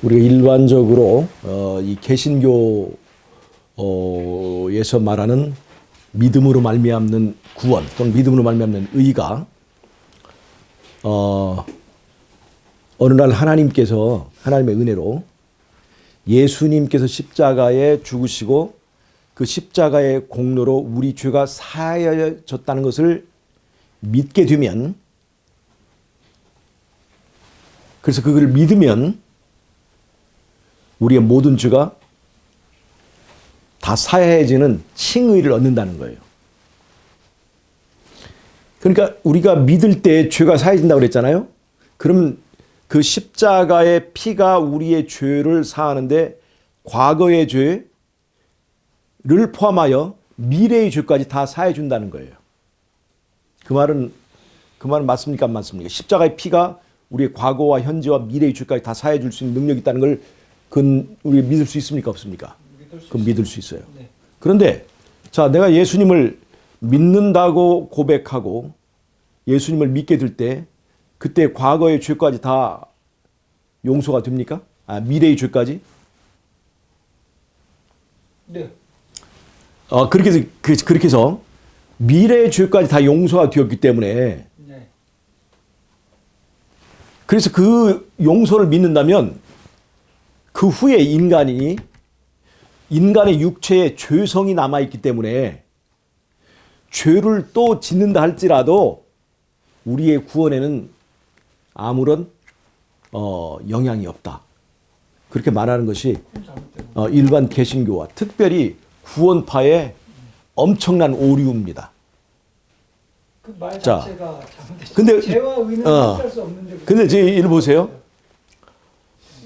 우리가 일반적으로 이 개신교에서 말하는 믿음으로 말미암는 구원 또는 믿음으로 말미암는 의가 어느 날 하나님께서 하나님의 은혜로 예수님께서 십자가에 죽으시고 그 십자가의 공로로 우리 죄가 사하여졌다는 것을 믿게 되면, 그래서 그걸 믿으면 우리의 모든 죄가 다 사해지는 칭의를 얻는다는 거예요. 그러니까 우리가 믿을 때 죄가 사해진다고 그랬잖아요. 그러면 그 십자가의 피가 우리의 죄를 사하는데 과거의 죄를 포함하여 미래의 죄까지 다 사해 준다는 거예요. 그 말은 맞습니까? 안 맞습니까? 십자가의 피가 우리의 과거와 현재와 미래의 죄까지 다 사해 줄 수 있는 능력이 있다는 걸 그건 우리가 믿을 수 있습니까? 없습니까? 그건 믿을 수 있어요. 네. 그런데 자, 내가 예수님을 믿는다고 고백하고 예수님을 믿게 될 때 그때 과거의 죄까지 다 용서가 됩니까? 미래의 죄까지? 네. 그렇게 해서 미래의 죄까지 다 용서가 되었기 때문에, 네. 그래서 그 용서를 믿는다면 그 후에 인간의 육체에 죄성이 남아있기 때문에 죄를 또 짓는다 할지라도 우리의 구원에는 아무런 영향이 없다. 그렇게 말하는 것이 일반 개신교와 특별히 구원파의 엄청난 오류입니다. 그 말 자체가 잘못됐죠. 근데 죄와 의는 합할 수 없는데. 근데 제 일 보세요.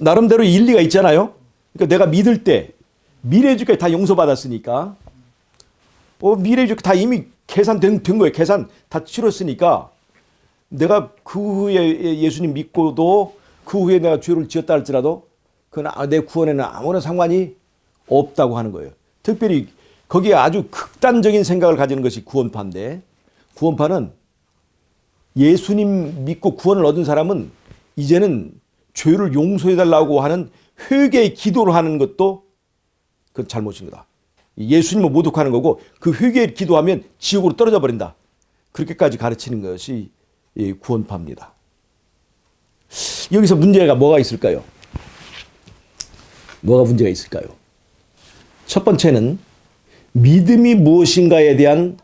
나름대로 일리가 있잖아요. 그러니까 내가 믿을 때 미래의 죄까지 다 용서받았으니까, 미래의 죄 다 이미 계산된 거예요. 계산 다 치렀으니까 내가 그 후에 예수님 믿고도 그 후에 내가 죄를 지었다 할지라도 그건 내 구원에는 아무런 상관이 없다고 하는 거예요. 특별히 거기에 아주 극단적인 생각을 가지는 것이 구원파인데, 구원파는 예수님 믿고 구원을 얻은 사람은 이제는 죄를 용서해달라고 하는 회개의 기도를 하는 것도 그건 잘못인 거다. 예수님을 모독하는 거고 그 회개의 기도하면 지옥으로 떨어져 버린다. 그렇게까지 가르치는 것이 구원파입니다. 여기서 문제가 뭐가 있을까요? 뭐가 문제가 있을까요? 첫 번째는 믿음이 무엇인가에 대한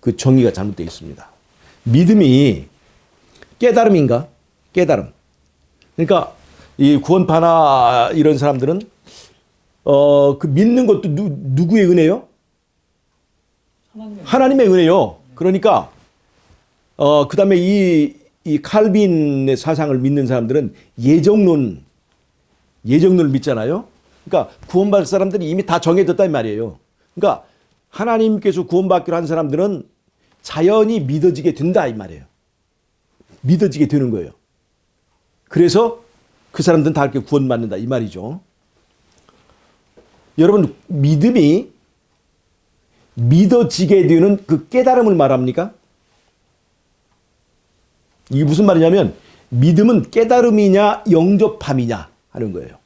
그 정의가 잘못되어 있습니다. 믿음이 깨달음인가? 깨달음. 그러니까 이 구원파나 이런 사람들은 그 믿는 것도 누구의 은혜요? 하나님의 은혜요. 그러니까 그다음에 이 칼빈의 사상을 믿는 사람들은 예정론을 믿잖아요. 그러니까 구원받을 사람들이 이미 다 정해졌단 말이에요. 그러니까 하나님께서 구원받기로 한 사람들은 자연히 믿어지게 된다 이 말이에요. 믿어지게 되는 거예요. 그래서 그 사람들은 다 이렇게 구원받는다 이 말이죠. 여러분, 믿음이 믿어지게 되는 그 깨달음을 말합니까? 이게 무슨 말이냐면 믿음은 깨달음이냐 영접함이냐 하는 거예요.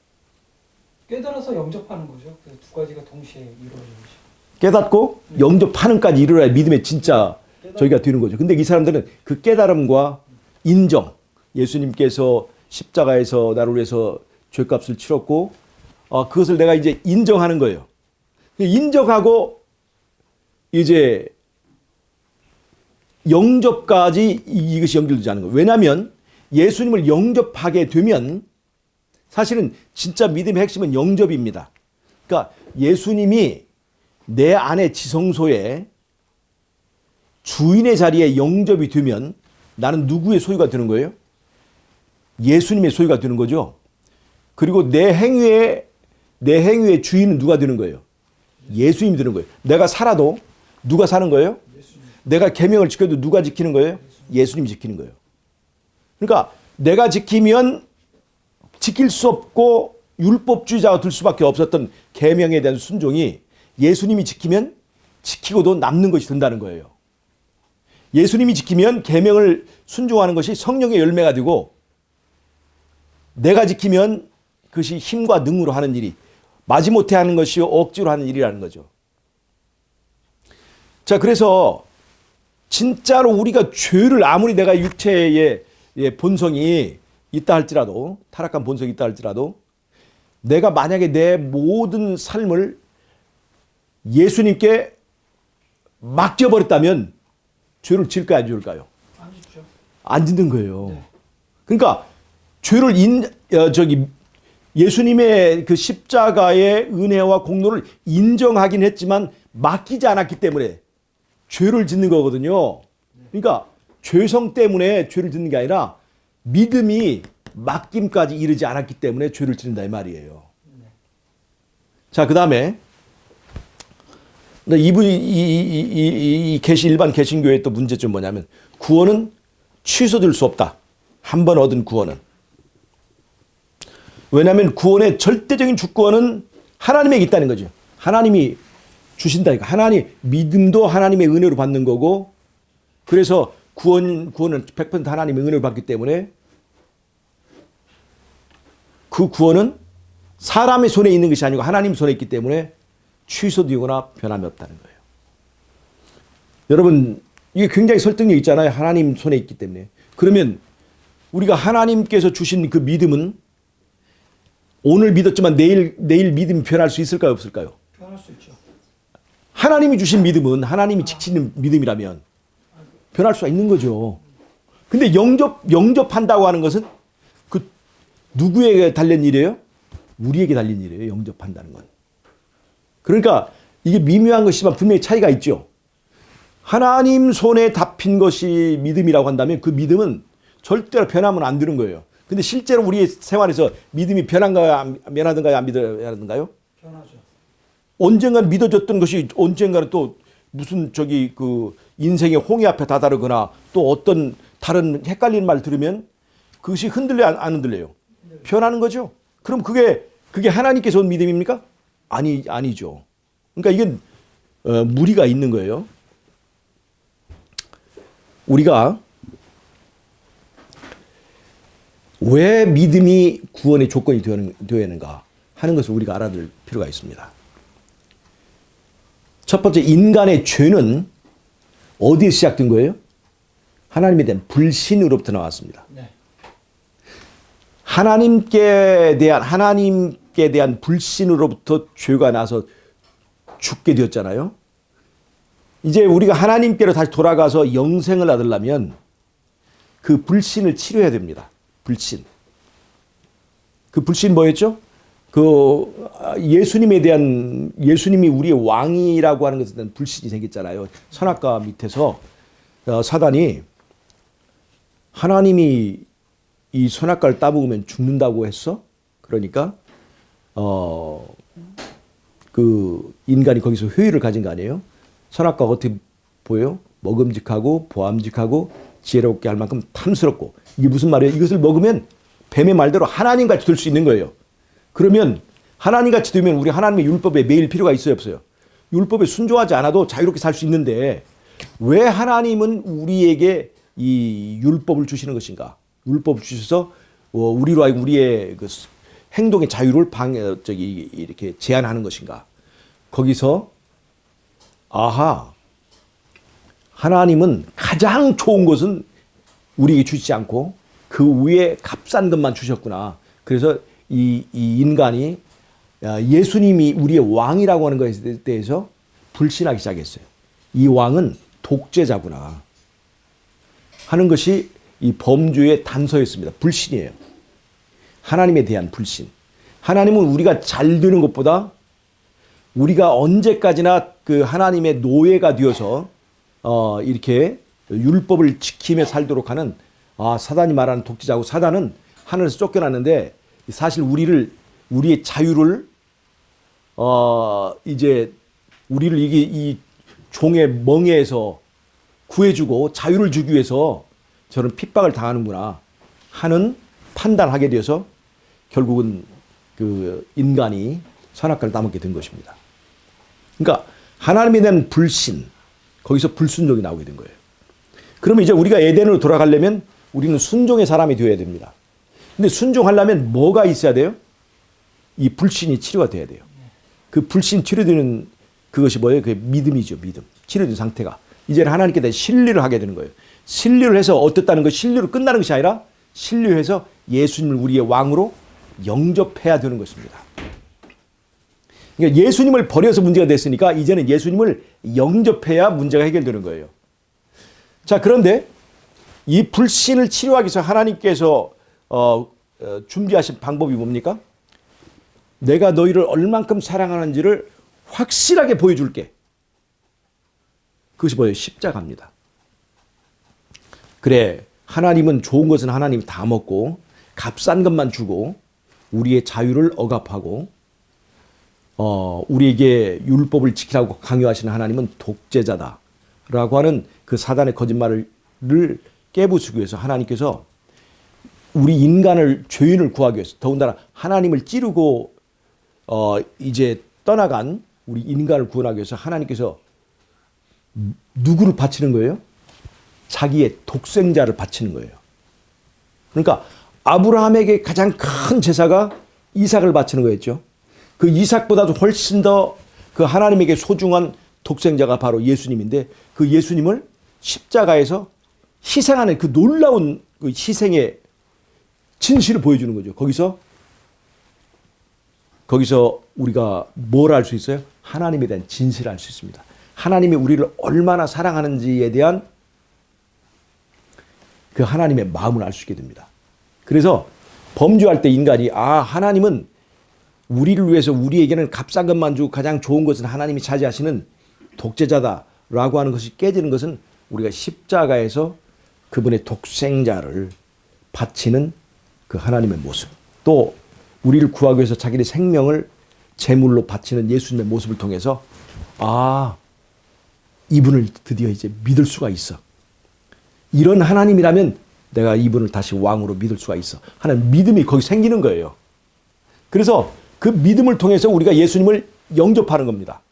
깨달아서 영접하는 거죠. 그래서 두 가지가 동시에 이루어지는 거죠. 깨닫고 영접하는까지 이르러야 믿음의 진짜 저희가 되는 거죠. 근데 이 사람들은 그 깨달음과 인정, 예수님께서 십자가에서 나를 위해서 죄값을 치렀고 그것을 내가 이제 인정하는 거예요. 인정하고 이제 영접까지 이것이 연결되지 않는 거예요. 왜냐하면 예수님을 영접하게 되면 사실은 진짜 믿음의 핵심은 영접입니다. 그러니까 예수님이 내 안의 지성소에 주인의 자리에 영접이 되면 나는 누구의 소유가 되는 거예요? 예수님의 소유가 되는 거죠. 그리고 내 행위의 주인은 누가 되는 거예요? 예수님이 되는 거예요. 내가 살아도 누가 사는 거예요? 내가 계명을 지켜도 누가 지키는 거예요? 예수님이 지키는 거예요. 그러니까 내가 지키면 지킬 수 없고 율법주의자가 될 수밖에 없었던 계명에 대한 순종이 예수님이 지키면 지키고도 남는 것이 된다는 거예요. 예수님이 지키면 계명을 순종하는 것이 성령의 열매가 되고 내가 지키면 그것이 힘과 능으로 하는 일이, 마지못해 하는 것이 억지로 하는 일이라는 거죠. 자, 그래서 진짜로 우리가 죄를, 아무리 내가 육체의 본성이 있다 할지라도, 타락한 본성이 있다 할지라도, 내가 만약에 내 모든 삶을 예수님께 맡겨버렸다면 죄를 질까요, 안 지을까요? 안 짓죠. 안 짓는 거예요. 네. 그러니까 죄를 예수님의 그 십자가의 은혜와 공로를 인정하긴 했지만 맡기지 않았기 때문에 죄를 짓는 거거든요. 그러니까 죄성 때문에 죄를 짓는 게 아니라 믿음이 맡김까지 이르지 않았기 때문에 죄를 짓는다 이 말이에요. 자, 그다음에 이 일반 개신교의 또 문제점 뭐냐면, 구원은 취소될 수 없다. 한 번 얻은 구원은. 왜냐하면 구원의 절대적인 주권은 하나님에게 있다는 거죠. 하나님이 주신다니까. 하나님, 믿음도 하나님의 은혜로 받는 거고, 그래서 구원은 100% 하나님의 은혜로 받기 때문에 그 구원은 사람의 손에 있는 것이 아니고 하나님 손에 있기 때문에 취소되거나 변함이 없다는 거예요. 여러분, 이게 굉장히 설득력 있잖아요. 하나님 손에 있기 때문에. 그러면 우리가 하나님께서 주신 그 믿음은 오늘 믿었지만 내일 믿음이 변할 수 있을까요, 없을까요? 변할 수 있죠. 하나님이 주신 믿음은, 하나님이 지키는 믿음이라면 변할 수가 있는 거죠. 근데 영접한다고 하는 것은 그 누구에게 달린 일이에요? 우리에게 달린 일이에요. 영접한다는 건. 그러니까 이게 미묘한 것이지만 분명히 차이가 있죠. 하나님 손에 잡힌 것이 믿음이라고 한다면 그 믿음은 절대로 변하면 안 되는 거예요. 근데 실제로 우리의 생활에서 믿음이 변한가요? 안 변하든가요? 변하죠. 언젠가는 믿어졌던 것이 언젠가는 또 무슨 그 인생의 홍해 앞에 다다르거나 또 어떤 다른 헷갈리는 말 들으면 그것이 흔들려 안 흔들려요? 변하는 거죠. 그럼 그게 하나님께서 온 믿음입니까? 아니죠. 그러니까 이건 무리가 있는 거예요. 우리가 왜 믿음이 구원의 조건이 되었는가 하는 것을 우리가 알아둘 필요가 있습니다. 첫 번째, 인간의 죄는 어디에 시작된 거예요? 하나님에 대한 불신으로부터 나왔습니다. 네. 하나님께 대한 불신으로부터 죄가 나서 죽게 되었잖아요. 이제 우리가 하나님께로 다시 돌아가서 영생을 얻으려면 그 불신을 치료해야 됩니다. 불신. 그 불신 뭐였죠? 예수님이 우리의 왕이라고 하는 것에 대한 불신이 생겼잖아요. 선악과 밑에서 사단이 하나님이 이 선악과를 따먹으면 죽는다고 했어? 그러니까 그 인간이 거기서 회의를 가진 거 아니에요? 선악과가 어떻게 보여요? 먹음직하고 보암직하고 지혜롭게 할 만큼 탐스럽고. 이게 무슨 말이에요? 이것을 먹으면 뱀의 말대로 하나님같이 될 수 있는 거예요. 그러면 하나님같이 되면 우리 하나님의 율법에 매일 필요가 있어요, 없어요? 율법에 순종하지 않아도 자유롭게 살 수 있는데 왜 하나님은 우리에게 이 율법을 주시는 것인가? 율법을 주셔서 우리로 하여금 우리의 그 행동의 자유를 이렇게 제한하는 것인가? 거기서 하나님은 가장 좋은 것은 우리에게 주시지 않고 그 위에 값싼 것만 주셨구나. 그래서 이 인간이 예수님이 우리의 왕이라고 하는 것에 대해서 불신하기 시작했어요. 이 왕은 독재자구나 하는 것이 이 범죄의 단서였습니다. 불신이에요. 하나님에 대한 불신. 하나님은 우리가 잘 되는 것보다 우리가 언제까지나 그 하나님의 노예가 되어서 이렇게 율법을 지키며 살도록 하는 사단이 말하는 독재자고, 사단은 하늘에서 쫓겨났는데 사실 우리의 자유를 이제 우리를 이 종의 멍에에서 구해주고 자유를 주기 위해서 저는 핍박을 당하는구나 하는 판단하게 되어서 결국은 그 인간이 선악과를 따먹게 된 것입니다. 그러니까 하나님에 대한 불신, 거기서 불순종이 나오게 된 거예요. 그러면 이제 우리가 에덴으로 돌아가려면 우리는 순종의 사람이 되어야 됩니다. 근데 순종하려면 뭐가 있어야 돼요? 이 불신이 치료가 돼야 돼요. 그 불신 치료되는 그것이 뭐예요? 그 믿음이죠. 믿음. 치료된 상태가. 이제는 하나님께 대해 신뢰를 하게 되는 거예요. 신뢰를 해서 어떻다는 것, 신뢰로 끝나는 것이 아니라 신뢰해서 예수님을 우리의 왕으로 영접해야 되는 것입니다. 그러니까 예수님을 버려서 문제가 됐으니까 이제는 예수님을 영접해야 문제가 해결되는 거예요. 자, 그런데 이 불신을 치료하기 위해서 하나님께서 준비하신 방법이 뭡니까? 내가 너희를 얼만큼 사랑하는지를 확실하게 보여줄게. 그것이 뭐예요? 십자가입니다. 그래, 하나님은 좋은 것은 하나님이 다 먹고 값싼 것만 주고 우리의 자유를 억압하고 우리에게 율법을 지키라고 강요하시는 하나님은 독재자다라고 하는 그 사단의 거짓말을 깨부수기 위해서 하나님께서 우리 인간을 죄인을 구하기 위해서 더군다나 하나님을 찌르고 이제 떠나간 우리 인간을 구원하기 위해서 하나님께서 누구를 바치는 거예요? 자기의 독생자를 바치는 거예요. 그러니까 아브라함에게 가장 큰 제사가 이삭을 바치는 거였죠. 그 이삭보다도 훨씬 더 그 하나님에게 소중한 독생자가 바로 예수님인데 그 예수님을 십자가에서 희생하는 그 놀라운 그 희생의 진실을 보여주는 거죠. 거기서 우리가 뭘 알 수 있어요? 하나님에 대한 진실을 알 수 있습니다. 하나님이 우리를 얼마나 사랑하는지에 대한 그 하나님의 마음을 알 수 있게 됩니다. 그래서 범죄할 때 인간이 하나님은 우리를 위해서 우리에게는 값싼 것만 주고 가장 좋은 것은 하나님이 차지하시는 독재자다라고 하는 것이 깨지는 것은 우리가 십자가에서 그분의 독생자를 바치는 그 하나님의 모습, 또 우리를 구하기 위해서 자기의 생명을 제물로 바치는 예수님의 모습을 통해서 이분을 드디어 이제 믿을 수가 있어. 이런 하나님이라면 내가 이분을 다시 왕으로 믿을 수가 있어 하는 믿음이 거기 생기는 거예요. 그래서 그 믿음을 통해서 우리가 예수님을 영접하는 겁니다.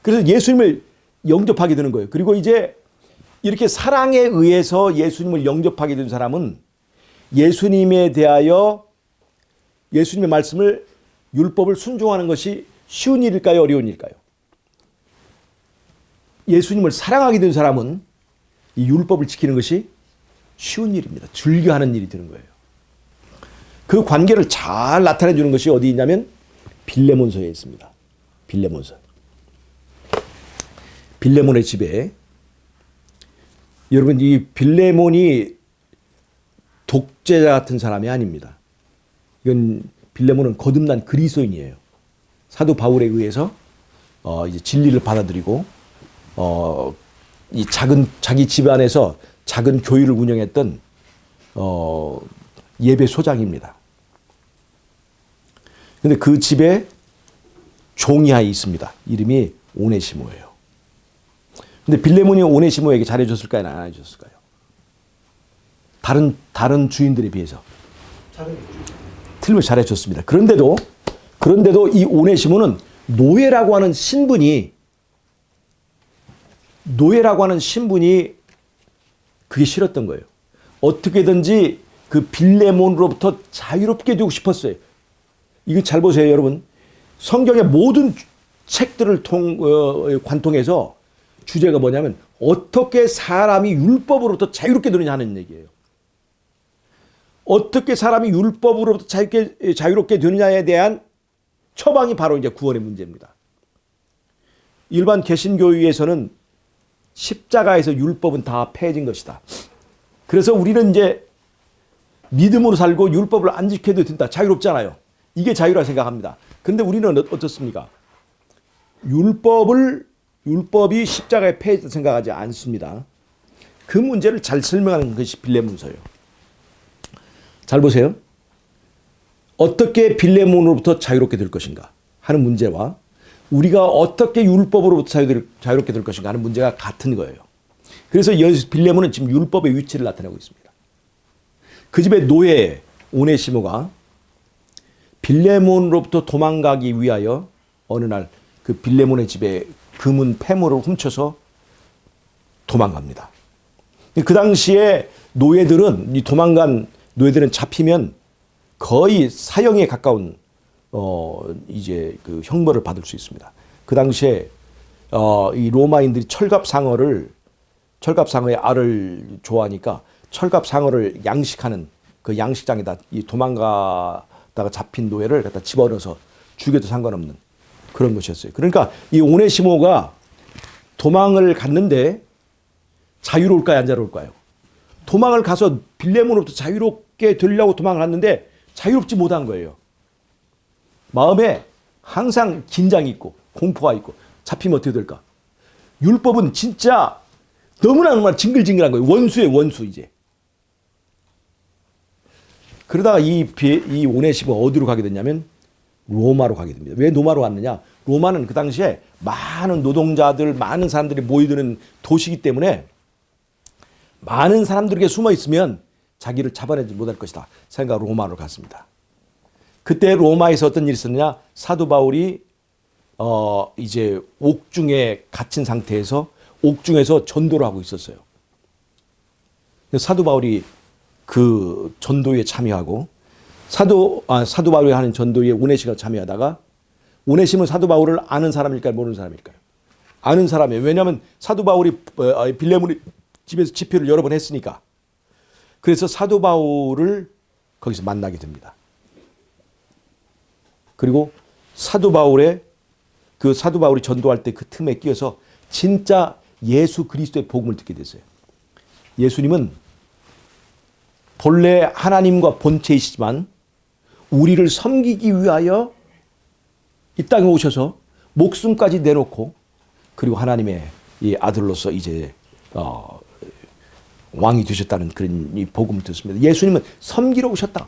그래서 예수님을 영접하게 되는 거예요. 그리고 이제 이렇게 사랑에 의해서 예수님을 영접하게 된 사람은 예수님에 대하여 예수님의 말씀을 율법을 순종하는 것이 쉬운 일일까요? 어려운 일일까요? 예수님을 사랑하게 된 사람은 이 율법을 지키는 것이 쉬운 일입니다. 즐겨하는 일이 되는 거예요. 그 관계를 잘 나타내 주는 것이 어디 있냐면 빌레몬서에 있습니다. 빌레몬서. 빌레몬의 집에 여러분 이 빌레몬이 독재자 같은 사람이 아닙니다. 이건 빌레몬은 거듭난 그리스도인이에요. 사도 바울에 의해서 이제 진리를 받아들이고 이 자기 집안에서 작은 교회를 운영했던 예배 소장입니다. 근데 그 집에 종이 하나 있습니다. 이름이 오네시모예요. 근데 빌레몬이 오네시모에게 잘해줬을까요? 안 해줬을까요? 다른 주인들에 비해서 틀림없이 잘해줬습니다. 그런데도 이 오네시모는 노예라고 하는 신분이 그게 싫었던 거예요. 어떻게든지 그 빌레몬으로부터 자유롭게 되고 싶었어요. 이거 잘 보세요, 여러분. 성경의 모든 책들을 관통해서 주제가 뭐냐면 어떻게 사람이 율법으로부터 자유롭게 되느냐 하는 얘기예요. 어떻게 사람이 율법으로부터 자유롭게 되느냐에 대한 처방이 바로 이제 구원의 문제입니다. 일반 개신교회에서는 십자가에서 율법은 다 폐해진 것이다. 그래서 우리는 이제 믿음으로 살고 율법을 안 지켜도 된다. 자유롭잖아요. 이게 자유라 생각합니다. 그런데 우리는 어떻습니까? 율법이 십자가에 폐해졌다 생각하지 않습니다. 그 문제를 잘 설명하는 것이 빌레몬서예요. 잘 보세요. 어떻게 빌레몬으로부터 자유롭게 될 것인가 하는 문제와 우리가 어떻게 율법으로부터 자유롭게 될 것인가 하는 문제가 같은 거예요. 그래서 빌레몬은 지금 율법의 위치를 나타내고 있습니다. 그 집의 노예 오네시모가 빌레몬으로부터 도망가기 위하여 어느 날 그 빌레몬의 집에 금은 폐물을 훔쳐서 도망갑니다. 그 당시에 노예들은 이 도망간 노예들은 잡히면 거의 사형에 가까운 이제 그 형벌을 받을 수 있습니다. 그 당시에 이 로마인들이 철갑상어의 알을 좋아하니까 철갑상어를 양식하는 그 양식장에다 이 도망가다가 잡힌 노예를 갖다 집어넣어서 죽여도 상관없는 그런 것이었어요. 그러니까 이 오네시모가 도망을 갔는데 자유로울까요, 안 자유로울까요? 도망을 가서 빌레몬으로부터 자유롭게 되려고 도망을 갔는데 자유롭지 못한 거예요. 마음에 항상 긴장이 있고 공포가 있고 잡히면 어떻게 될까? 율법은 진짜 너무나 징글징글한 거예요. 원수예요, 원수 이제. 그러다가 이 오네시모가 어디로 가게 됐냐면 로마로 가게 됩니다. 왜 로마로 왔느냐? 로마는 그 당시에 많은 노동자들, 많은 사람들이 모이드는 도시이기 때문에 많은 사람들에게 숨어 있으면 자기를 잡아내지 못할 것이다 생각으로 로마로 갔습니다. 그때 로마에서 어떤 일이 있었느냐? 사도 바울이 이제 옥중에 갇힌 상태에서 옥중에서 전도를 하고 있었어요. 사도 바울이 그 전도에 참여하고 사도 바울이 하는 전도에 오네시가 참여하다가 오네시모는 사도 바울을 아는 사람일까요? 모르는 사람일까요? 아는 사람이에요. 왜냐하면 사도 바울이 빌레몬의 집에서 집회를 여러 번 했으니까. 그래서 사도 바울을 거기서 만나게 됩니다. 그리고 사도 바울이 전도할 때 그 틈에 끼어서 진짜 예수 그리스도의 복음을 듣게 됐어요. 예수님은 본래 하나님과 본체이시지만 우리를 섬기기 위하여 이 땅에 오셔서 목숨까지 내놓고 그리고 하나님의 이 아들로서 이제 왕이 되셨다는 그런 이 복음을 듣습니다. 예수님은 섬기러 오셨다.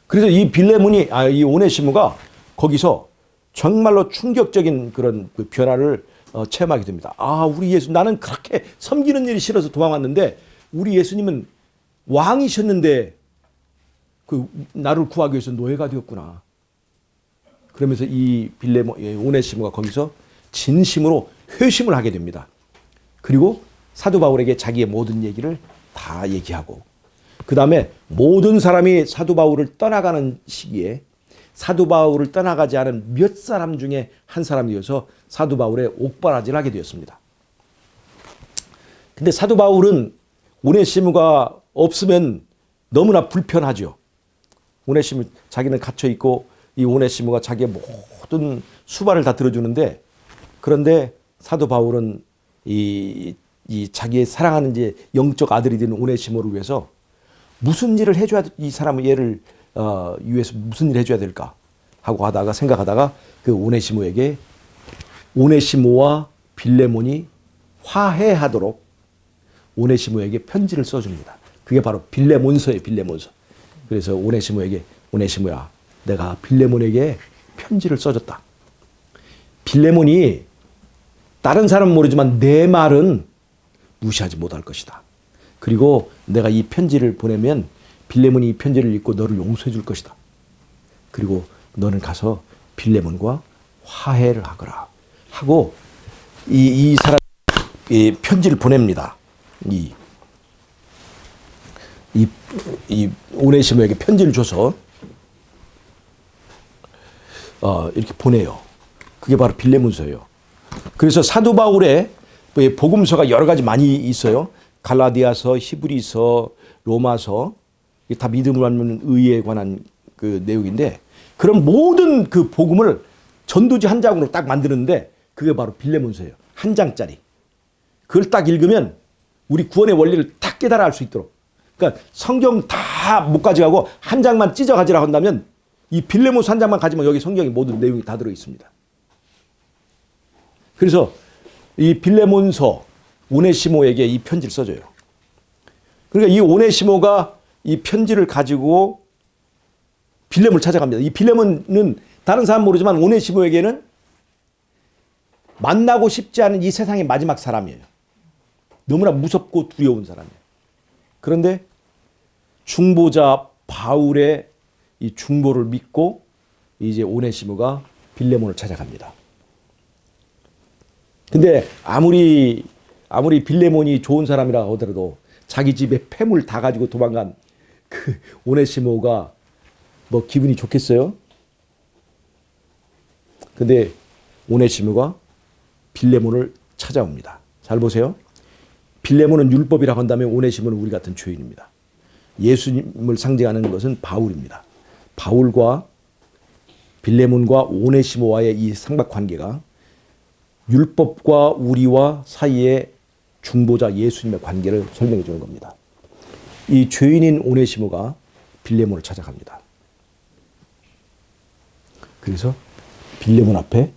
그래서 이 이 오네시모가 거기서 정말로 충격적인 그런 그 변화를 체험하게 됩니다. 우리 예수, 나는 그렇게 섬기는 일이 싫어서 도망왔는데 우리 예수님은 왕이셨는데 그 나를 구하기 위해서 노예가 되었구나. 그러면서 이 오네시모가 거기서 진심으로 회심을 하게 됩니다. 그리고 사도 바울에게 자기의 모든 얘기를 다 얘기하고 그 다음에 모든 사람이 사도 바울을 떠나가는 시기에 사도 바울을 떠나가지 않은 몇 사람 중에 한 사람이 되어서 사도 바울의 옥바라지를 하게 되었습니다. 근데 사도 바울은 오네시모가 없으면 너무나 불편하죠. 오네시모 자기는 갇혀 있고 이 오네시모가 자기의 모든 수발을 다 들어주는데 그런데 사도 바울은 이 자기의 사랑하는 이제 영적 아들이 되는 오네시모를 위해서 무슨 일을 해줘야 이 사람을 얘를 위해서 무슨 일을 해줘야 될까 하고 생각하다가 그 오네시모에게 오네시모와 빌레몬이 화해하도록 오네시모에게 편지를 써줍니다. 그게 바로 빌레몬서예요. 빌레몬서. 그래서 오네시모에게 오네시모야, 내가 빌레몬에게 편지를 써줬다. 빌레몬이 다른 사람은 모르지만 내 말은 무시하지 못할 것이다. 그리고 내가 이 편지를 보내면 빌레몬이 이 편지를 읽고 너를 용서해 줄 것이다. 그리고 너는 가서 빌레몬과 화해를 하거라 하고 이 사람 이 편지를 보냅니다. 이 오네시모에게 편지를 줘서 이렇게 보내요. 그게 바로 빌레몬서예요. 그래서 사도 바울의 복음서가 여러 가지 많이 있어요. 갈라디아서, 히브리서, 로마서, 이게 다 믿음을 받는 의에 관한 그 내용인데 그런 모든 그 복음을 전도지 한 장으로 딱 만드는데 그게 바로 빌레몬서예요. 한 장짜리. 그걸 딱 읽으면 우리 구원의 원리를 딱 깨달아 알 수 있도록. 그러니까 성경 다 못 가져가고 한 장만 찢어 가지라 한다면 이 빌레몬서 한 장만 가지면 여기 성경의 모든 내용이 다 들어 있습니다. 그래서 이 빌레몬서 오네시모에게 이 편지를 써줘요. 그러니까 이 오네시모가 이 편지를 가지고 빌레몬을 찾아갑니다. 이 빌레몬은 다른 사람 모르지만 오네시모에게는 만나고 싶지 않은 이 세상의 마지막 사람이에요. 너무나 무섭고 두려운 사람이에요. 그런데 중보자 바울의 이 중보를 믿고 이제 오네시모가 빌레몬을 찾아갑니다. 근데 아무리 빌레몬이 좋은 사람이라 하더라도 자기 집에 폐물 다 가지고 도망간 그 오네시모가 뭐 기분이 좋겠어요? 근데 오네시모가 빌레몬을 찾아옵니다. 잘 보세요. 빌레몬은 율법이라고 한다면 오네시모는 우리 같은 죄인입니다. 예수님을 상징하는 것은 바울입니다. 바울과 빌레몬과 오네시모와의 이 삼각관계가 율법과 우리와 사이의 중보자 예수님의 관계를 설명해 주는 겁니다. 이 죄인인 오네시모가 빌레몬을 찾아갑니다. 그래서 빌레몬 앞에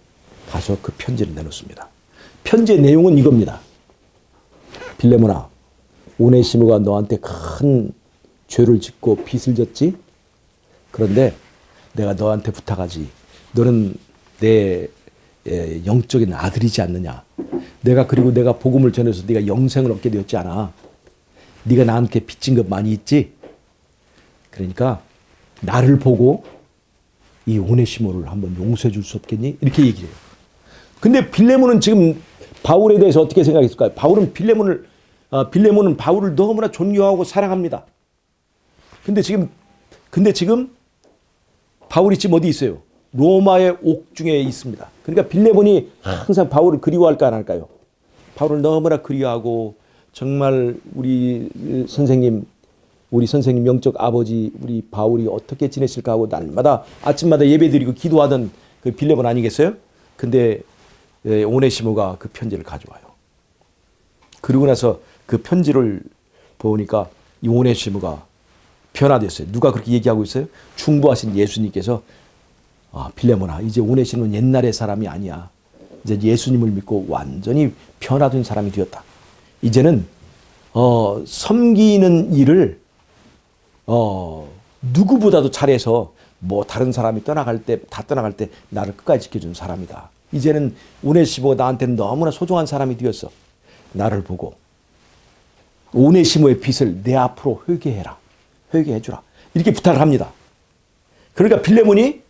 가서 그 편지를 내놓습니다. 편지의 내용은 이겁니다. 빌레몬아, 오네시모가 너한테 큰 죄를 짓고 빚을 졌지? 그런데 내가 너한테 부탁하지. 너는 내 영적인 아들이지 않느냐. 그리고 내가 복음을 전해서 네가 영생을 얻게 되었지 않아. 네가 나한테 빚진 것 많이 있지? 그러니까 나를 보고 이 오네시모를 한번 용서해 줄 수 없겠니? 이렇게 얘기해요. 근데 빌레몬은 지금 바울에 대해서 어떻게 생각했을까요? 빌레몬은 바울을 너무나 존경하고 사랑합니다. 근데 지금 바울이 지금 어디 있어요? 로마의 옥중에 있습니다. 그러니까 빌레몬이 항상 바울을 그리워할까 안 할까요? 바울을 너무나 그리워하고 정말 우리 선생님 영적 아버지 우리 바울이 어떻게 지내실까 하고 날마다 아침마다 예배드리고 기도하던 그 빌레몬 아니겠어요? 근데 오네시모가 그 편지를 가져와요. 그러고 나서 그 편지를 보니까 이 오네시모가 변화됐어요. 누가 그렇게 얘기하고 있어요? 중보하신 예수님께서 빌레몬아, 이제 오네시모는 옛날의 사람이 아니야. 이제 예수님을 믿고 완전히 변화된 사람이 되었다. 이제는 섬기는 일을 누구보다도 잘해서 뭐 다른 사람이 떠나갈 때 나를 끝까지 지켜준 사람이다. 이제는 오네시모가 나한테는 너무나 소중한 사람이 되었어. 나를 보고 오네시모의 빚을 내 앞으로 회개해주라. 이렇게 부탁을 합니다. 그러니까 빌레몬이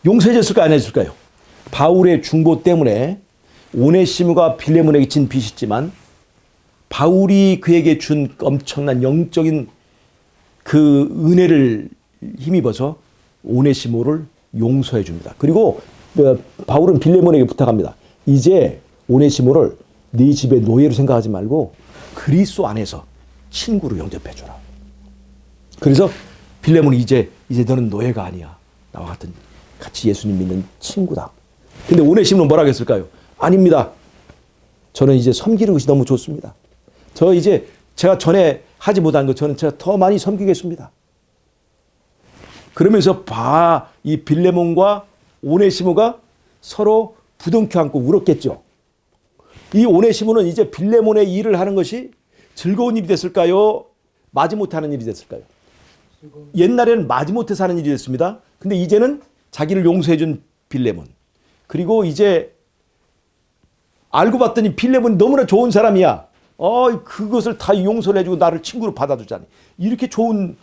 용서해줬을까요? 안 해줬을까요? 바울의 중보 때문에 오네시모가 빌레몬에게 진 빚이 있지만 바울이 그에게 준 엄청난 영적인 그 은혜를 힘입어서 오네시모를 용서해 줍니다. 그리고 바울은 빌레몬에게 부탁합니다. 이제 오네시모를 네 집의 노예로 생각하지 말고 그리스도 안에서 친구로 영접해 주라. 그래서 빌레몬이 이제 너는 노예가 아니야. 나와 같이 예수님 믿는 친구다. 근데 오네시모는 뭐라고 했을까요? 아닙니다. 저는 이제 섬기는 것이 너무 좋습니다. 제가 전에 하지 못한 것 제가 더 많이 섬기겠습니다. 그러면서 이 빌레몬과 오네시모가 서로 부둥켜 안고 울었겠죠. 이 오네시모는 이제 빌레몬의 일을 하는 것이 즐거운 일이 됐을까요? 마지못해 하는 일이 됐을까요? 옛날에는 마지못해서 하는 일이 됐습니다. 근데 이제는 자기를 용서해 준 빌레몬. 그리고 이제 알고 봤더니 빌레몬이 너무나 좋은 사람이야. 그것을 다 용서를 해주고 나를 친구로 받아주자니. 이렇게 좋은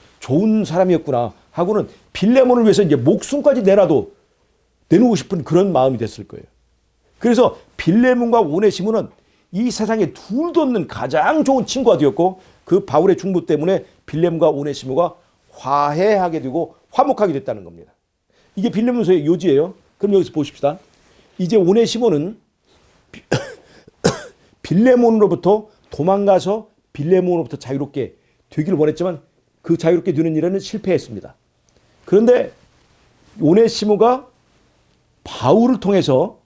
사람이었구나 하고는 빌레몬을 위해서 이제 목숨까지 내놓고 싶은 그런 마음이 됐을 거예요. 그래서 빌레몬과 오네시모는 이 세상에 둘도 없는 가장 좋은 친구가 되었고 그 바울의 중보 때문에 빌레몬과 오네시모가 화해하게 되고 화목하게 됐다는 겁니다. 이게 빌레몬서의 요지예요. 그럼 여기서 보십시다. 이제 오네시모는 빌레몬으로부터 도망가서 빌레몬으로부터 자유롭게 되기를 원했지만 그 자유롭게 되는 일에는 실패했습니다. 그런데 오네시모가 바울을 통해서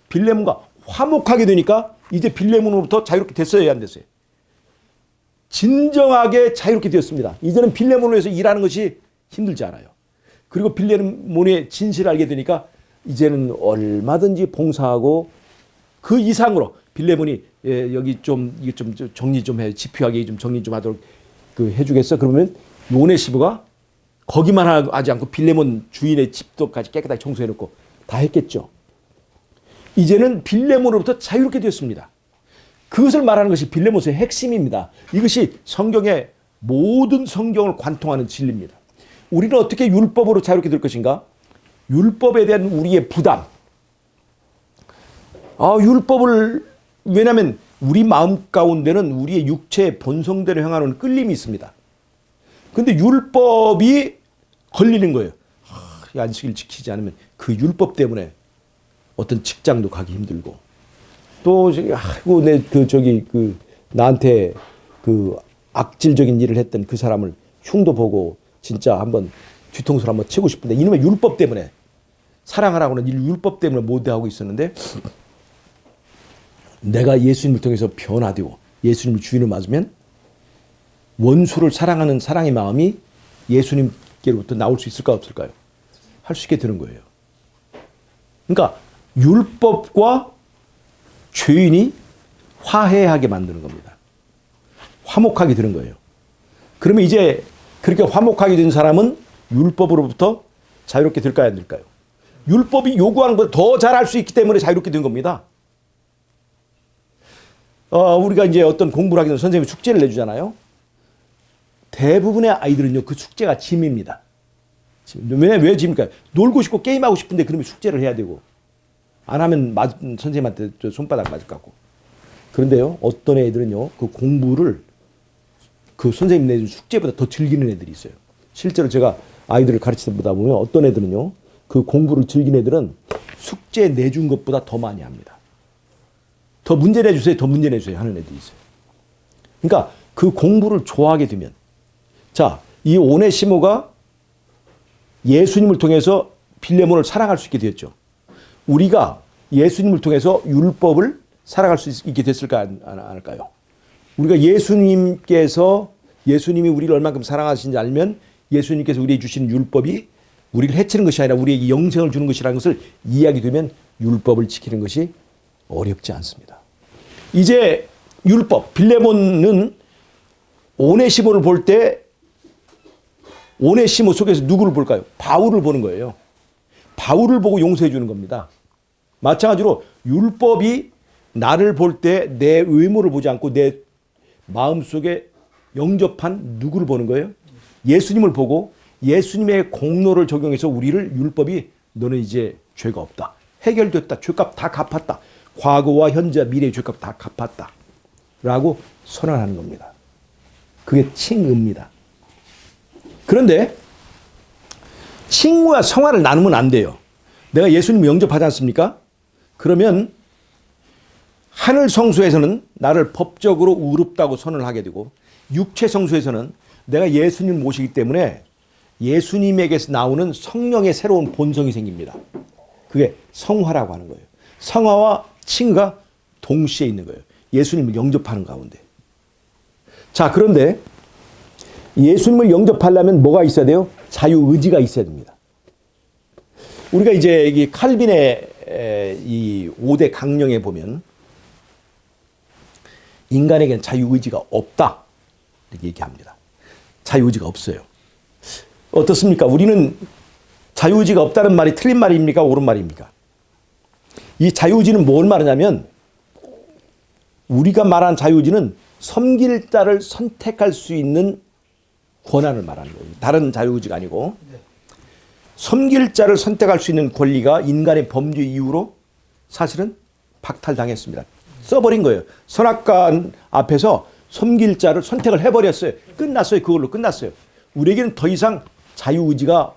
빌레몬과 화목하게 되니까 이제 빌레몬으로부터 자유롭게 됐어요, 안 됐어요? 진정하게 자유롭게 되었습니다. 이제는 빌레몬을 위해서 일하는 것이 힘들지 않아요. 그리고 빌레몬의 진실을 알게 되니까 이제는 얼마든지 봉사하고 그 이상으로 빌레몬이 여기 이게 좀 정리 좀 해, 집요하게 좀 정리 좀 하도록 해주겠어? 그러면 오네시모가 거기만 하지 않고 빌레몬 주인의 집도까지 깨끗하게 청소해놓고 다 했겠죠. 이제는 빌레몬으로부터 자유롭게 되었습니다. 그것을 말하는 것이 빌레몬서의 핵심입니다. 이것이 성경의 모든 성경을 관통하는 진리입니다. 우리는 어떻게 율법으로 자유롭게 될 것인가? 율법에 대한 우리의 부담. 왜냐하면 우리 마음 가운데는 우리의 육체의 본성대로 향하는 끌림이 있습니다. 근데 율법이 걸리는 거예요. 이 안식일 지키지 않으면 그 율법 때문에 어떤 직장도 가기 힘들고 또 아이고 나한테 그 악질적인 일을 했던 그 사람을 흉도 보고 진짜 한번 뒤통수를 한번 치고 싶은데 이놈의 율법 때문에 사랑하라고는 율법 때문에 못하고 있었는데 내가 예수님을 통해서 변화되고 예수님을 주인을 맞으면 원수를 사랑하는 사랑의 마음이 예수님께로부터 나올 수 있을까 없을까요? 할 수 있게 되는 거예요. 그러니까 율법과 죄인이 화해하게 만드는 겁니다. 화목하게 되는 거예요. 그러면 이제 그렇게 화목하게 된 사람은 율법으로부터 자유롭게 될까요, 안 될까요? 율법이 요구하는 것보다 더 잘할 수 있기 때문에 자유롭게 된 겁니다. 우리가 이제 어떤 공부를 하기 전에 선생님이 숙제를 내주잖아요. 대부분의 아이들은요, 그 숙제가 짐입니다. 왜 짐입니까? 놀고 싶고 게임하고 싶은데 그러면 숙제를 해야 되고, 안 하면 선생님한테 손바닥 맞을 것 같고. 그런데요, 어떤 애들은요, 그 공부를 그 선생님 내준 숙제보다 더 즐기는 애들이 있어요. 실제로 제가 아이들을 가르치다 보면 어떤 애들은요, 그 공부를 즐기는 애들은 숙제 내준 것보다 더 많이 합니다. 더 문제 내주세요, 더 문제 내주세요 하는 애들이 있어요. 그러니까 그 공부를 좋아하게 되면, 자, 이 오네시모가 예수님을 통해서 빌레몬을 사랑할 수 있게 되었죠. 우리가 예수님을 통해서 율법을 살아갈 수 있게 됐을까 안 할까요? 우리가 예수님이 우리를 얼만큼 사랑하시는지 알면 예수님께서 우리에게 주신 율법이 우리를 해치는 것이 아니라 우리에게 영생을 주는 것이라는 것을 이해하게 되면 율법을 지키는 것이 어렵지 않습니다. 이제 율법, 빌레몬은 오네시모를 볼 때 오네시모 속에서 누구를 볼까요? 바울을 보는 거예요. 바울을 보고 용서해 주는 겁니다. 마찬가지로 율법이 나를 볼 때 내 외모를 보지 않고 내 마음속에 영접한 누구를 보는 거예요? 예수님을 보고 예수님의 공로를 적용해서 우리를 율법이 너는 이제 죄가 없다. 해결됐다. 죄값 다 갚았다. 과거와 현재 미래의 죄값 다 갚았다. 라고 선언하는 겁니다. 그게 칭의입니다. 그런데 칭의와 성화를 나누면 안 돼요. 내가 예수님을 영접하지 않습니까? 그러면 하늘 성소에서는 나를 법적으로 의롭다고 선언을 하게 되고 육체 성소에서는 내가 예수님을 모시기 때문에 예수님에게서 나오는 성령의 새로운 본성이 생깁니다. 그게 성화라고 하는 거예요. 성화와 칭의가 동시에 있는 거예요. 예수님을 영접하는 가운데. 자, 그런데 예수님을 영접하려면 뭐가 있어야 돼요? 자유의지가 있어야 됩니다. 우리가 이제 이 칼빈의 이 5대 강령에 보면 인간에게는 자유의지가 없다 이렇게 얘기합니다. 자유의지가 없어요. 어떻습니까? 우리는 자유의지가 없다는 말이 틀린 말입니까? 옳은 말입니까? 이 자유의지는 뭘 말하냐면 우리가 말하는 자유의지는 섬길 자를 선택할 수 있는 권한을 말하는 거예요. 다른 자유의지가 아니고 섬길 자를 선택할 수 있는 권리가 인간의 범죄 이후로 사실은 박탈당했습니다. 써버린 거예요. 선악관 앞에서 섬길 자를 선택을 해버렸어요. 끝났어요. 그걸로 끝났어요. 우리에게는 더 이상 자유의지가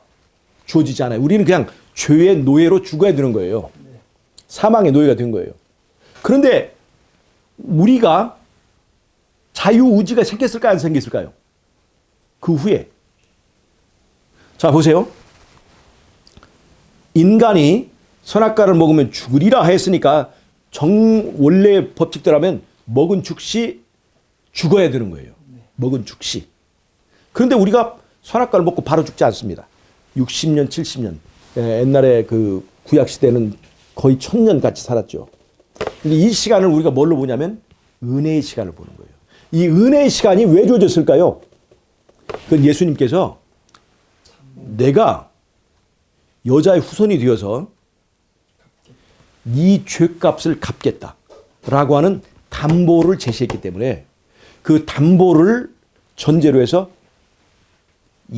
주어지지 않아요. 우리는 그냥 죄의 노예로 죽어야 되는 거예요. 사망의 노예가 된 거예요. 그런데 우리가 자유의지가 생겼을까요? 안 생겼을까요? 그 후에. 자, 보세요. 인간이 선악과를 먹으면 죽으리라 했으니까 원래 법칙대로라면 먹은 즉시 죽어야 되는 거예요. 먹은 즉시. 그런데 우리가 선악과를 먹고 바로 죽지 않습니다. 60년, 70년. 옛날에 그 구약시대는 거의 1000년 같이 살았죠. 근데 이 시간을 우리가 뭘로 보냐면 은혜의 시간을 보는 거예요. 이 은혜의 시간이 왜 주어졌을까요? 그건 예수님께서 내가 여자의 후손이 되어서 네 죄값을 갚겠다라고 하는 담보를 제시했기 때문에 그 담보를 전제로 해서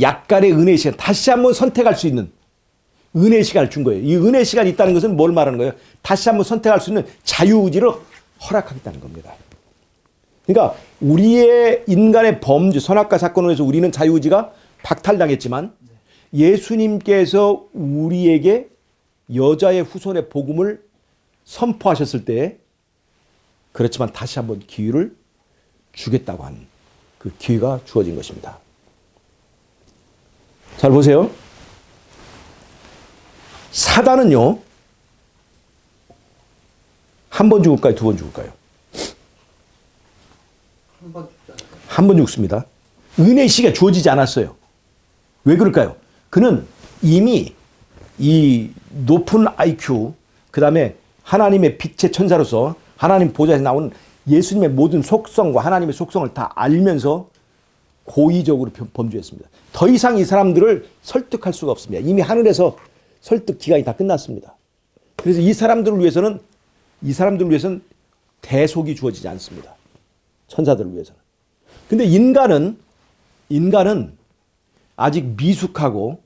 약간의 은혜의 시간, 다시 한번 선택할 수 있는 은혜의 시간을 준 거예요. 이 은혜의 시간이 있다는 것은 뭘 말하는 거예요? 다시 한번 선택할 수 있는 자유의지를 허락하겠다는 겁니다. 그러니까 우리의 인간의 범죄, 선악과 사건으로 해서 우리는 자유의지가 박탈당했지만 예수님께서 우리에게 여자의 후손의 복음을 선포하셨을 때 그렇지만 다시 한번 기회를 주겠다고 하는 그 기회가 주어진 것입니다. 잘 보세요. 사단은요, 한 번 죽을까요? 두 번 죽을까요? 한 번 죽습니다. 은혜의 시가 주어지지 않았어요. 왜 그럴까요? 그는 이미 이 높은 IQ, 그 다음에 하나님의 빛의 천사로서 하나님 보좌에서 나온 예수님의 모든 속성과 하나님의 속성을 다 알면서 고의적으로 범죄했습니다. 더 이상 이 사람들을 설득할 수가 없습니다. 이미 하늘에서 설득 기간이 다 끝났습니다. 그래서 이 사람들을 위해서는 대속이 주어지지 않습니다. 천사들을 위해서는. 근데 인간은 아직 미숙하고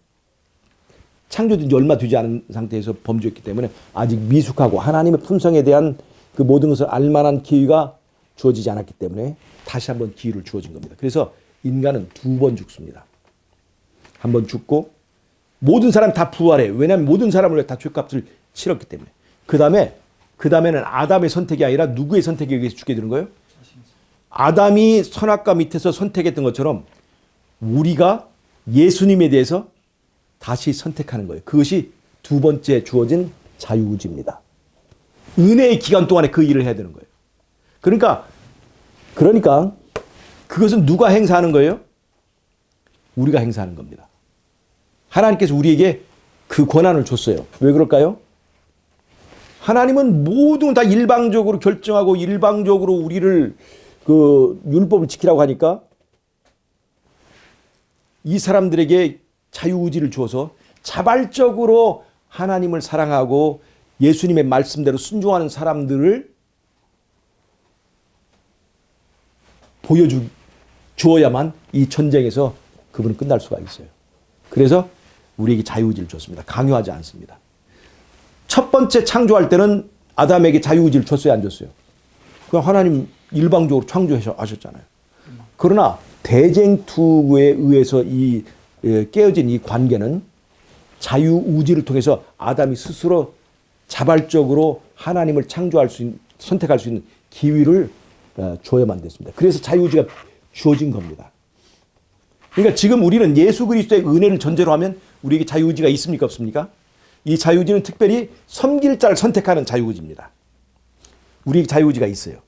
창조된 지 얼마 되지 않은 상태에서 범죄했기 때문에 아직 미숙하고 하나님의 품성에 대한 그 모든 것을 알만한 기회가 주어지지 않았기 때문에 다시 한번 기회를 주어진 겁니다. 그래서 인간은 두 번 죽습니다. 한 번 죽고 모든 사람 다 부활해요. 왜냐하면 모든 사람을 위해 다 죄값을 치렀기 때문에. 그 다음에는 아담의 선택이 아니라 누구의 선택에 의해서 죽게 되는 거예요? 아담이 선악과 밑에서 선택했던 것처럼 우리가 예수님에 대해서 다시 선택하는 거예요. 그것이 두 번째 주어진 자유의지입니다. 은혜의 기간 동안에 그 일을 해야 되는 거예요. 그러니까 그것은 누가 행사하는 거예요? 우리가 행사하는 겁니다. 하나님께서 우리에게 그 권한을 줬어요. 왜 그럴까요? 하나님은 모든 다 일방적으로 결정하고 일방적으로 우리를 그 율법을 지키라고 하니까 이 사람들에게 자유의지를 주어서 자발적으로 하나님을 사랑하고 예수님의 말씀대로 순종하는 사람들을 보여주어야만 이 전쟁에서 그분은 끝날 수가 있어요. 그래서 우리에게 자유의지를 줬습니다. 강요하지 않습니다. 첫 번째 창조할 때는 아담에게 자유의지를 줬어요, 안 줬어요? 그냥 하나님 일방적으로 창조하셨잖아요. 그러나 대쟁투에 의해서 깨어진 이 관계는 자유의지를 통해서 아담이 스스로 자발적으로 하나님을 선택할 수 있는 기회를 줘야만 됐습니다. 그래서 자유의지가 주어진 겁니다. 그러니까 지금 우리는 예수 그리스도의 은혜를 전제로 하면 우리에게 자유의지가 있습니까? 없습니까? 이 자유의지는 특별히 섬길 자를 선택하는 자유의지입니다. 우리에게 자유의지가 있어요.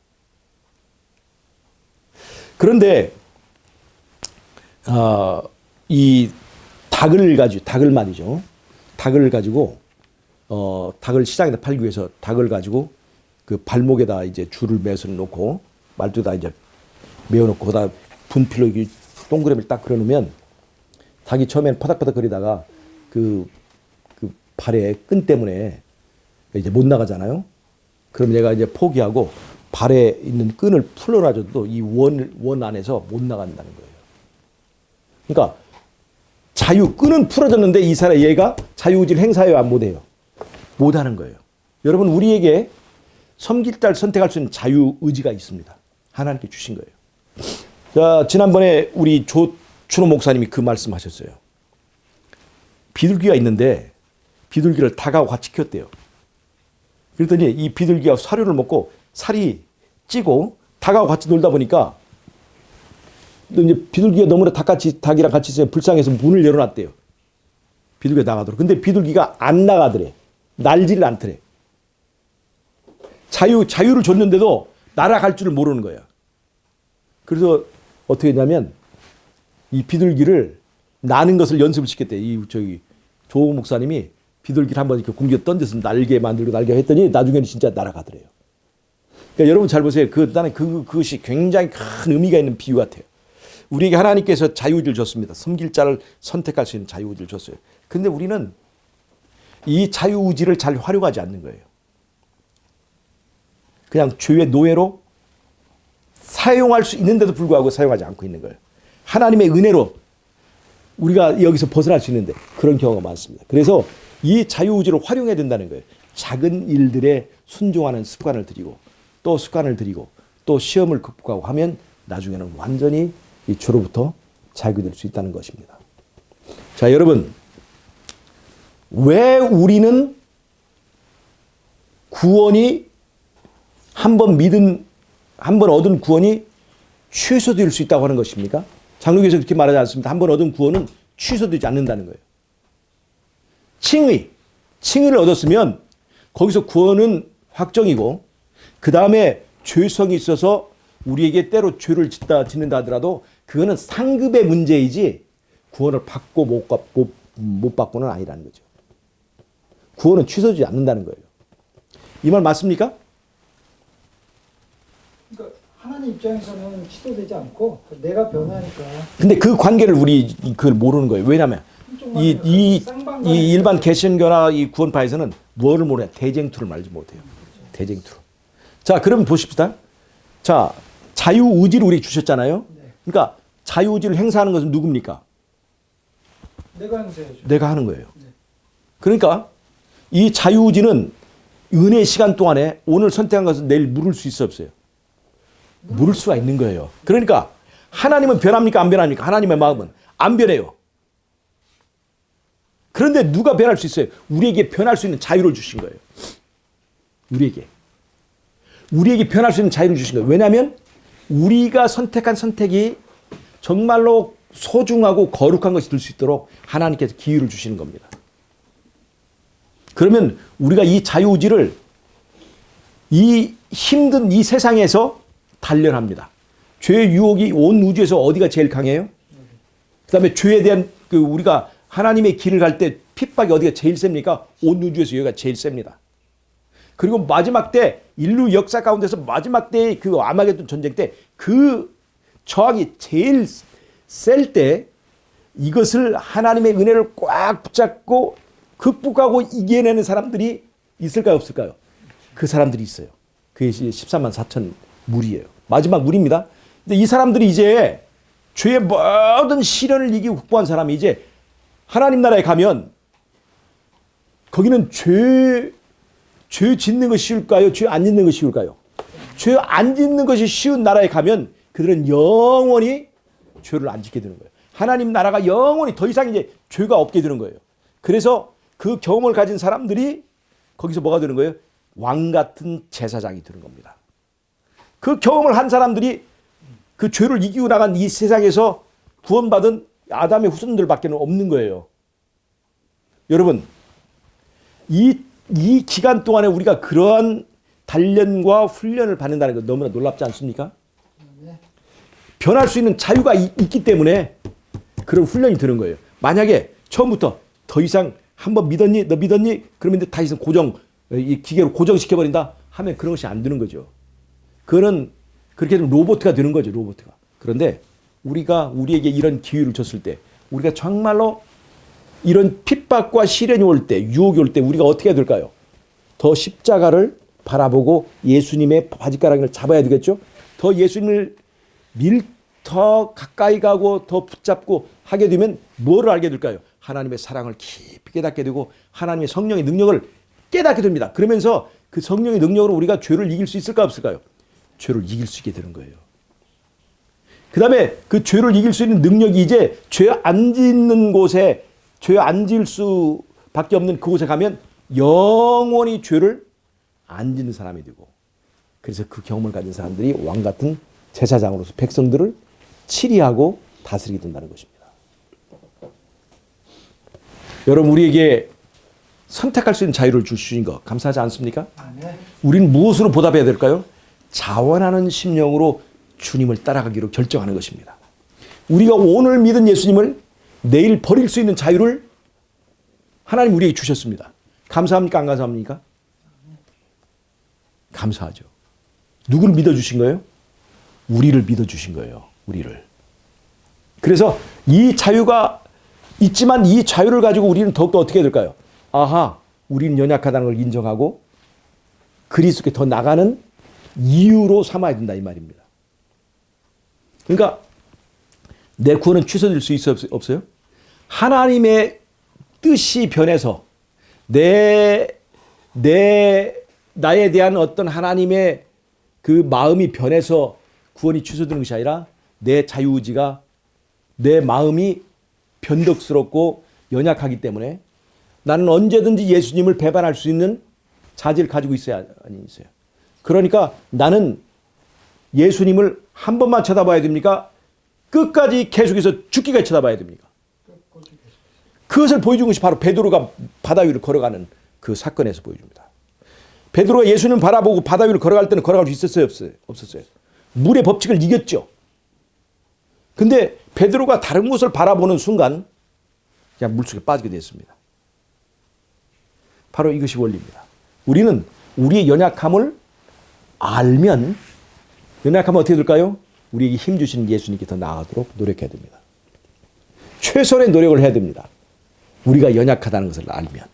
그런데 이 닭을 말이죠. 닭을 시장에다 팔기 위해서 닭을 가지고 그 발목에다 이제 줄을 매서 놓고 말뚝에다 이제 메어놓고 거기다 분필로 동그라미를 딱 그려놓으면 닭이 처음에는 파닥파닥 거리다가 그 발의 끈 때문에 이제 못 나가잖아요. 그럼 얘가 이제 포기하고 발에 있는 끈을 풀어놔줘도 이 원 안에서 못 나간다는 거예요. 그러니까 끈은 풀어졌는데 얘가 자유의지를 행사해요, 안 못해요? 못하는 거예요. 여러분, 우리에게 섬길 자를 선택할 수 있는 자유의지가 있습니다. 하나님께 주신 거예요. 자, 지난번에 우리 조춘호 목사님이 그 말씀하셨어요. 비둘기가 있는데 비둘기를 닭하고 같이 키웠대요. 그랬더니 이 비둘기가 사료를 먹고 살이 찌고 닭하고 같이 놀다 보니까 이제 비둘기가 너무나 닭이랑 같이 있으면 불쌍해서 문을 열어놨대요. 비둘기가 나가도록. 근데 비둘기가 안 나가더래. 날지를 않더래. 자유를 줬는데도 날아갈 줄을 모르는 거야. 그래서 어떻게 했냐면 이 비둘기를 나는 것을 연습을 시켰대. 조 목사님이 비둘기를 한번 이렇게 공기에 던져서 날개 만들고 했더니 나중에는 진짜 날아가더래요. 그러니까 여러분 잘 보세요. 나는 그것이 굉장히 큰 의미가 있는 비유 같아요. 우리에게 하나님께서 자유의지를 줬습니다. 섬길 자를 선택할 수 있는 자유의지를 줬어요. 근데 우리는 이 자유의지를 잘 활용하지 않는 거예요. 그냥 죄의 노예로 사용할 수 있는데도 불구하고 사용하지 않고 있는 거예요. 하나님의 은혜로 우리가 여기서 벗어날 수 있는데 그런 경우가 많습니다. 그래서 이 자유의지를 활용해야 된다는 거예요. 작은 일들에 순종하는 습관을 들이고 또 습관을 들이고 또 시험을 극복하고 하면 나중에는 완전히 이 죄로부터 자유될 수 있다는 것입니다. 자, 여러분, 왜 우리는 구원이 한 번 얻은 구원이 취소될 수 있다고 하는 것입니까? 장로교에서 그렇게 말하지 않습니다. 한 번 얻은 구원은 취소되지 않는다는 거예요. 칭의를 얻었으면 거기서 구원은 확정이고, 그 다음에 죄성이 있어서 우리에게 때로 죄를 짓는다 하더라도 그거는 상급의 문제이지 구원을 받고 못 받고는 아니라는 거죠. 구원은 취소되지 않는다는 거예요. 이 말 맞습니까? 그러니까 하나님 입장에서는 취소되지 않고 내가 변하니까. 근데 그 관계를 그걸 모르는 거예요. 왜냐하면 이 일반 개신교나 이 구원파에서는 뭐를 모르냐? 대쟁투를 말지 못해요. 대쟁투. 자, 그럼 보십시다. 자, 자유의지를 우리 주셨잖아요. 그러니까 자유의지를 행사하는 것은 누굽니까? 내가 행사해야죠. 내가 하는 거예요. 그러니까 이 자유의지는 은혜 시간 동안에 오늘 선택한 것은 내일 물을 수 있어 없어요? 물을 수가 있는 거예요. 그러니까 하나님은 변합니까? 안 변합니까? 하나님의 마음은 안 변해요. 그런데 누가 변할 수 있어요? 우리에게 변할 수 있는 자유를 주신 거예요. 우리에게 변할 수 있는 자유를 주신 거예요. 왜냐하면 우리가 선택한 선택이 정말로 소중하고 거룩한 것이 될 수 있도록 하나님께서 기회를 주시는 겁니다. 그러면 우리가 이 자유의지를 이 힘든 이 세상에서 단련합니다. 죄의 유혹이 온 우주에서 어디가 제일 강해요? 그 다음에 죄에 대한 우리가 하나님의 길을 갈 때 핍박이 어디가 제일 셉니까? 온 우주에서 여기가 제일 셉니다. 그리고 마지막 때 인류 역사 가운데서 마지막 때의 그 아마게돈 전쟁 때 그 저항이 제일 셀 때 이것을 하나님의 은혜를 꽉 붙잡고 극복하고 이겨내는 사람들이 있을까요? 없을까요? 그 사람들이 있어요. 그게 13만 4천 무리예요. 마지막 무리입니다. 근데 이 사람들이 이제 죄의 모든 시련을 이기고 극복한 사람이 이제 하나님 나라에 가면 거기는 죄 짓는 것이 쉬울까요? 죄 안 짓는 것이 쉬울까요? 죄 안 짓는 것이 쉬운 나라에 가면 그들은 영원히 죄를 안 짓게 되는 거예요. 하나님 나라가 영원히 더 이상 이제 죄가 없게 되는 거예요. 그래서 그 경험을 가진 사람들이 거기서 뭐가 되는 거예요? 왕 같은 제사장이 되는 겁니다. 그 경험을 한 사람들이 그 죄를 이기고 나간 이 세상에서 구원받은 아담의 후손들밖에 없는 거예요. 여러분, 이 기간 동안에 우리가 그러한 단련과 훈련을 받는다는 것 너무나 놀랍지 않습니까? 변할 수 있는 자유가 있기 때문에 그런 훈련이 드는 거예요. 만약에 처음부터 더 이상 한번 믿었니? 너 믿었니? 그러면 다 이상 이 기계로 고정시켜버린다 하면 그런 것이 안 되는 거죠. 그거는 그렇게 되면 로봇가 되는 거죠. 로봇가. 그런데 우리가 우리에게 이런 기회를 줬을 때 우리가 정말로 이런 핍박과 시련이 올 때, 유혹이 올 때 우리가 어떻게 해야 될까요? 더 십자가를 바라보고 예수님의 바짓가랑이를 잡아야 되겠죠? 더 예수님을 더 가까이 가고 더 붙잡고 하게 되면 뭐를 알게 될까요? 하나님의 사랑을 깊이 깨닫게 되고 하나님의 성령의 능력을 깨닫게 됩니다. 그러면서 그 성령의 능력으로 우리가 죄를 이길 수 있을까 없을까요? 죄를 이길 수 있게 되는 거예요. 그 다음에 그 죄를 이길 수 있는 능력이 이제 죄 안 짓는 곳에 죄 안 지을 수밖에 없는 그곳에 가면 영원히 죄를 안 짓는 사람이 되고 그래서 그 경험을 가진 사람들이 왕 같은 제사장으로서 백성들을 치리하고 다스리게 된다는 것입니다. 여러분 우리에게 선택할 수 있는 자유를 주신 것 감사하지 않습니까? 우리는 무엇으로 보답해야 될까요? 자원하는 심령으로 주님을 따라가기로 결정하는 것입니다. 우리가 오늘 믿은 예수님을 내일 버릴 수 있는 자유를 하나님 우리에게 주셨습니다. 감사합니까? 안 감사합니까? 감사하죠. 누구를 믿어주신 거예요? 우리를 믿어주신 거예요. 우리를. 그래서 이 자유가 있지만 이 자유를 가지고 우리는 더욱더 어떻게 해야 될까요? 아하, 우리는 연약하다는 걸 인정하고 그리스도께 더 나가는 이유로 삼아야 된다 이 말입니다. 그러니까 내 구원은 취소될 수 있어요? 없어요? 하나님의 뜻이 변해서 나에 대한 어떤 하나님의 그 마음이 변해서 구원이 취소되는 것이 아니라 내 자유의지가 내 마음이 변덕스럽고 연약하기 때문에 나는 언제든지 예수님을 배반할 수 있는 자질을 가지고 있어야 아니 있어요. 그러니까 나는 예수님을 한 번만 쳐다봐야 됩니까? 끝까지 계속해서 죽기까지 쳐다봐야 됩니까? 그것을 보여준 것이 바로 베드로가 바다 위를 걸어가는 그 사건에서 보여줍니다. 베드로가 예수님을 바라보고 바다 위를 걸어갈 때는 걸어갈 수 있었어요? 없었어요? 물의 법칙을 이겼죠. 근데 베드로가 다른 곳을 바라보는 순간 그냥 물속에 빠지게 됐습니다. 바로 이것이 원리입니다. 우리는 우리의 연약함을 알면 연약하면 어떻게 될까요? 우리에게 힘 주시는 예수님께 더 나아가도록 노력해야 됩니다. 최선의 노력을 해야 됩니다. 우리가 연약하다는 것을 알면.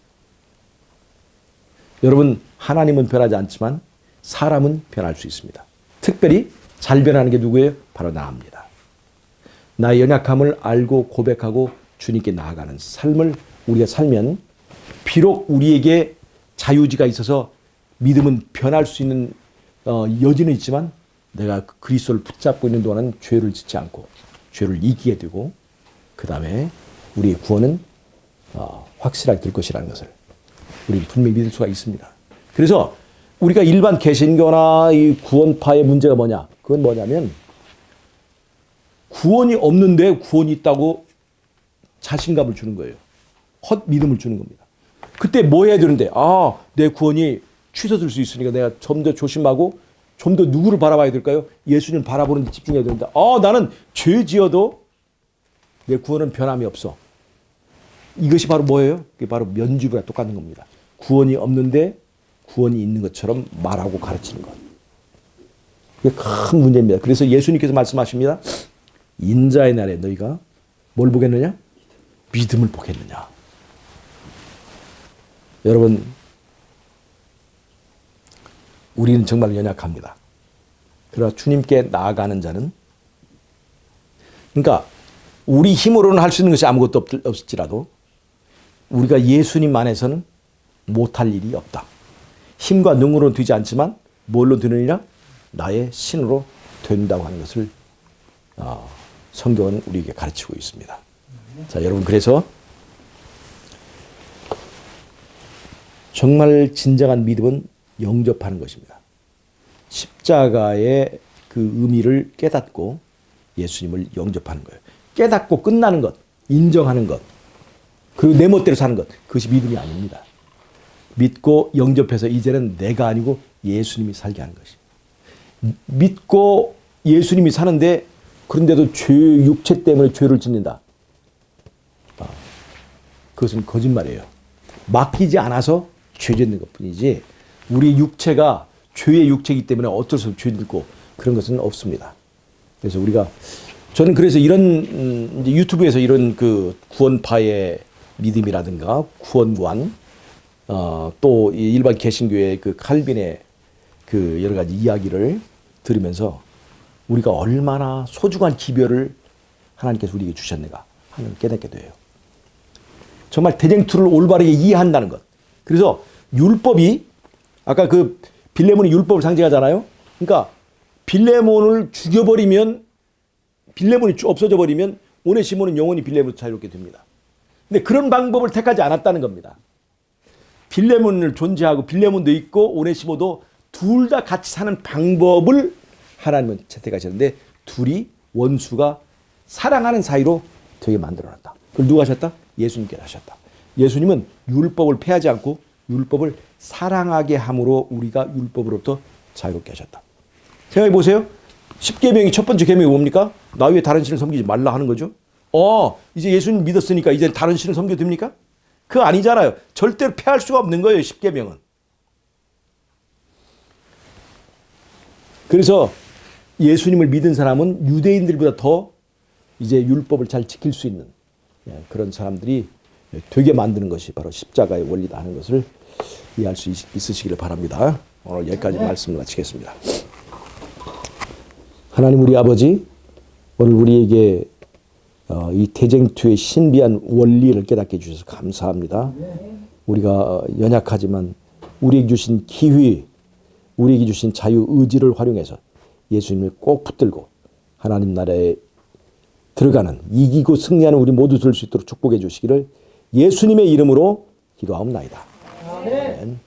여러분, 하나님은 변하지 않지만 사람은 변할 수 있습니다. 특별히 잘 변하는 게 누구예요? 바로 나입니다. 나의 연약함을 알고 고백하고 주님께 나아가는 삶을 우리가 살면 비록 우리에게 자유의지가 있어서 믿음은 변할 수 있는 여지는 있지만 내가 그리스도를 붙잡고 있는 동안은 죄를 짓지 않고 죄를 이기게 되고 그 다음에 우리의 구원은 확실하게 될 것이라는 것을 우리는 분명히 믿을 수가 있습니다. 그래서 우리가 일반 개신교나 이 구원파의 문제가 뭐냐? 그건 뭐냐면 구원이 없는데 구원이 있다고 자신감을 주는 거예요. 헛 믿음을 주는 겁니다. 그때 뭐 해야 되는데 내 구원이 취소될 수 있으니까 내가 좀 더 조심하고 좀 더 누구를 바라봐야 될까요? 예수님 바라보는 데 집중해야 된다. 나는 죄 지어도 내 구원은 변함이 없어. 이것이 바로 뭐예요? 그게 바로 면죄부와 똑같은 겁니다. 구원이 없는데 구원이 있는 것처럼 말하고 가르치는 것. 그게 큰 문제입니다. 그래서 예수님께서 말씀하십니다. 인자의 날에 너희가 뭘 보겠느냐? 믿음을 보겠느냐. 여러분, 우리는 정말 연약합니다. 그러나 주님께 나아가는 자는 그러니까 우리 힘으로는 할 수 있는 것이 아무것도 없을지라도 우리가 예수님 안에서는 못할 일이 없다. 힘과 능으로는 되지 않지만 뭘로 되느니라? 나의 신으로 된다고 하는 것을 성경은 우리에게 가르치고 있습니다. 자, 여러분, 그래서 정말 진정한 믿음은 영접하는 것입니다. 십자가의 그 의미를 깨닫고 예수님을 영접하는 거예요. 깨닫고 끝나는 것, 인정하는 것, 그리고 내 멋대로 사는 것, 그것이 믿음이 아닙니다. 믿고 영접해서 이제는 내가 아니고 예수님이 살게 하는 것이. 믿고 예수님이 사는데 그런데도 육체 때문에 죄를 짓는다. 그것은 거짓말이에요. 맡기지 않아서 죄 짓는 것뿐이지 우리 육체가 죄의 육체이기 때문에 어쩔 수 없이 죄 짓고 그런 것은 없습니다. 그래서 저는 그래서 이런 이제 유튜브에서 이런 그 구원파의 믿음이라든가 구원관 또 일반 개신교의 그 칼빈의 그 여러 가지 이야기를 들으면서 우리가 얼마나 소중한 기별을 하나님께서 우리에게 주셨는가 하는 걸 깨닫게 돼요. 정말 대쟁투를 올바르게 이해한다는 것. 그래서 율법이 아까 그 빌레몬이 율법을 상징하잖아요. 그러니까 빌레몬을 죽여버리면 빌레몬이 없어져 버리면 오네시모는 영원히 빌레몬을 자유롭게 됩니다. 근데 그런 방법을 택하지 않았다는 겁니다. 빌레몬을 존재하고 빌레몬도 있고 오네시모도 둘 다 같이 사는 방법을 하나님은 채택하셨는데 둘이 원수가 사랑하는 사이로 되게 만들어놨다. 그걸 누가 하셨다? 예수님께서 하셨다. 예수님은 율법을 폐하지 않고 율법을 사랑하게 함으로 우리가 율법으로부터 자유롭게 하셨다. 생각해 보세요. 10계명이 첫 번째 계명이 뭡니까? 나 외에 다른 신을 섬기지 말라 하는 거죠. 이제 예수님 믿었으니까 이제 다른 신을 섬겨도 됩니까? 그거 아니잖아요. 절대로 폐할 수가 없는 거예요. 10계명은. 그래서 예수님을 믿은 사람은 유대인들보다 더 이제 율법을 잘 지킬 수 있는 그런 사람들이 되게 만드는 것이 바로 십자가의 원리다 하는 것을 이해할 수 있으시기를 바랍니다. 오늘 여기까지 말씀을 마치겠습니다. 하나님 우리 아버지, 오늘 우리에게 이 대쟁투의 신비한 원리를 깨닫게 해주셔서 감사합니다. 우리가 연약하지만 우리에게 주신 기회, 우리에게 주신 자유 의지를 활용해서 예수님을 꼭 붙들고 하나님 나라에 들어가는 이기고 승리하는 우리 모두 될 수 있도록 축복해 주시기를 예수님의 이름으로 기도하옵나이다. 아멘.